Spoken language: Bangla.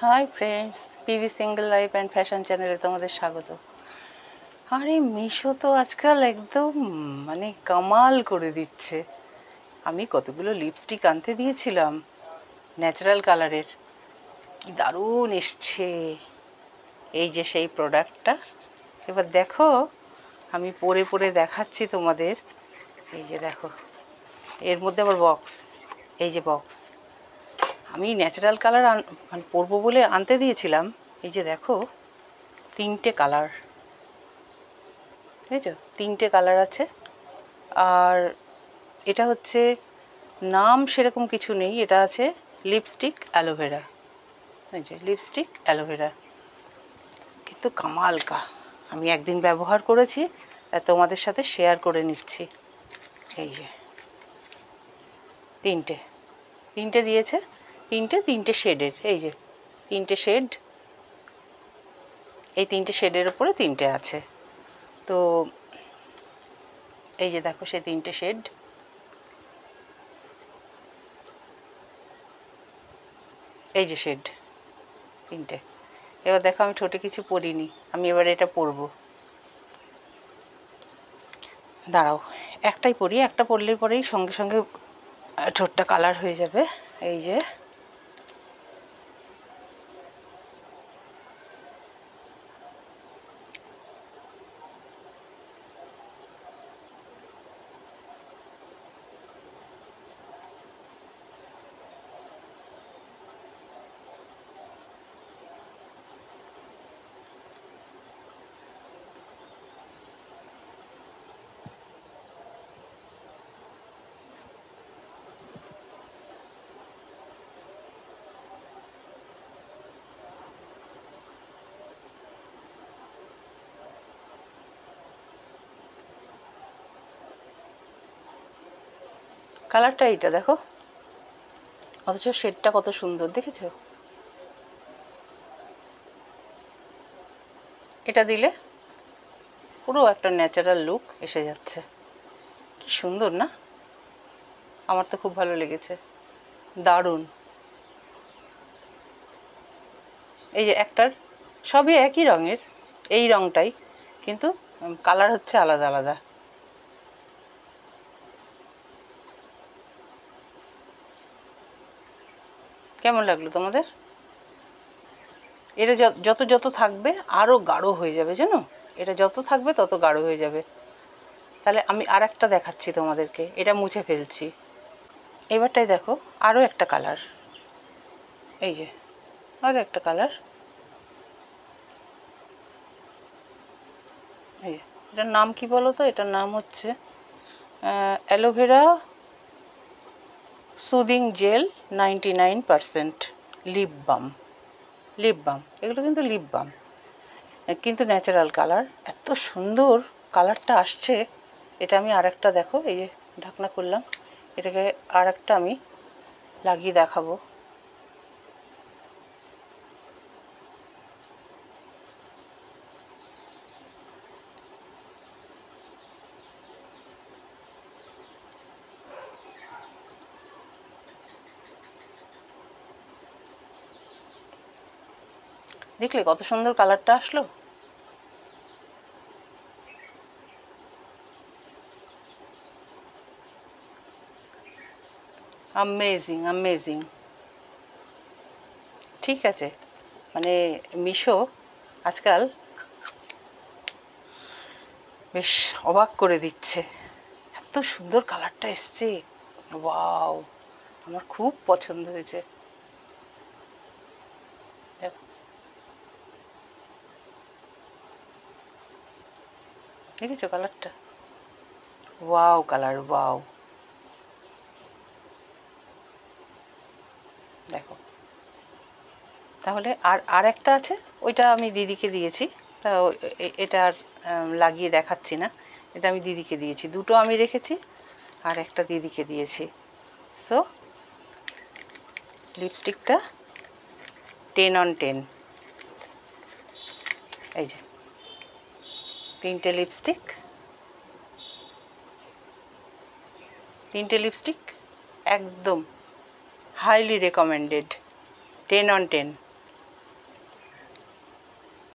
Hi friends, PV single life and fashion চ্যানেলে তোমাদের স্বাগত। আরে মিশো তো আজকাল একদম কামাল করে দিচ্ছে। আমি কতগুলো লিপস্টিক আনতে দিয়েছিলাম ন্যাচারাল কালারের, কি দারুণ এসছে। এই যে সেই প্রোডাক্টটা, এবার দেখো আমি পরে পরে দেখাচ্ছি তোমাদের। এই যে দেখো, এর মধ্যে আবার বক্স, এই যে বক্স। আমি ন্যাচারাল কালার পরবো বলে আনতে দিয়েছিলাম। এই যে দেখো, 3টে কালার, বুঝেছো? 3টে কালার আছে। আর এটা হচ্ছে, নাম সেরকম কিছু নেই, এটা আছে লিপস্টিক অ্যালোভেরা। এই যে লিপস্টিক অ্যালোভেরা, কিন্তু কামালকা। আমি একদিন ব্যবহার করেছি, তোমাদের সাথে শেয়ার করে নিচ্ছি। এই যে তিনটে তিনটে দিয়েছে, তিনটে শেডের। এই যে 3টে শেড, এই 3টে শেডের ওপরে 3টে আছে। তো এই যে দেখো সেই 3টে শেড, এই যে শেড 3টে। এবার দেখো আমি ঠোঁটে কিছু পরিনি, আমি এবার এটা পরবো। দাঁড়াও, একটাই পরি, একটা পরলেই পরেই সঙ্গে সঙ্গে ঠোঁটটা কালার হয়ে যাবে। এই যে কালারটা এইটা দেখো, অথচ শেডটা কত সুন্দর, দেখেছো? এটা দিলে পুরো একটা ন্যাচারাল লুক এসে যাচ্ছে। কি সুন্দর না? আমার তো খুব ভালো লেগেছে, দারুণ। এই যে একটার, সবই একই রঙের, এই রঙটাই, কিন্তু কালার হচ্ছে আলাদা আলাদা। কেমন লাগলো তোমাদের? এটা যত যত থাকবে আরও গাঢ় হয়ে যাবে, জানো? এটা যত থাকবে তত গাঢ় হয়ে যাবে। তাহলে আমি আর একটা দেখাচ্ছি তোমাদেরকে, এটা মুছে ফেলছি। এবারটাই দেখো, আরও একটা কালার। এই যে আরও একটা কালার। এই যে, এটার নাম কি বলো তো? এটার নাম হচ্ছে aloe vera soothing gel 99% lip balm. Lip balm, এগুলো কিন্তু লিপ বাম, কিন্তু ন্যাচারাল কালার। এত সুন্দর কালারটা আসছে। এটা আমি আর একটা, দেখো এই যে ঢাকনা করলাম, এটাকে আর একটা আমি লাগিয়ে দেখাবো। দেখলে কত সুন্দর কালারটা আসলো? Amazing amazing. ঠিক আছে, মিশো আজকাল বেশ অবাক করে দিচ্ছে। এত সুন্দর কালারটা এসছে, ওয়াও! আমার খুব পছন্দ হয়েছে। দেখেছো কালারটা? Wow colour, wow! দেখো, তাহলে আর আর একটা আছে, ওইটা আমি দিদিকে দিয়েছি। তা এটা আর লাগিয়ে দেখাচ্ছি না, এটা আমি দিদিকে দিয়েছি। দুটো আমি রেখেছি, আর একটা দিদিকে দিয়েছি। সো লিপস্টিকটা 10/10। এই যে 3টে লিপস্টিক, 3টে লিপস্টিক একদম হাইলি রেকমেন্ডেড, 10/10।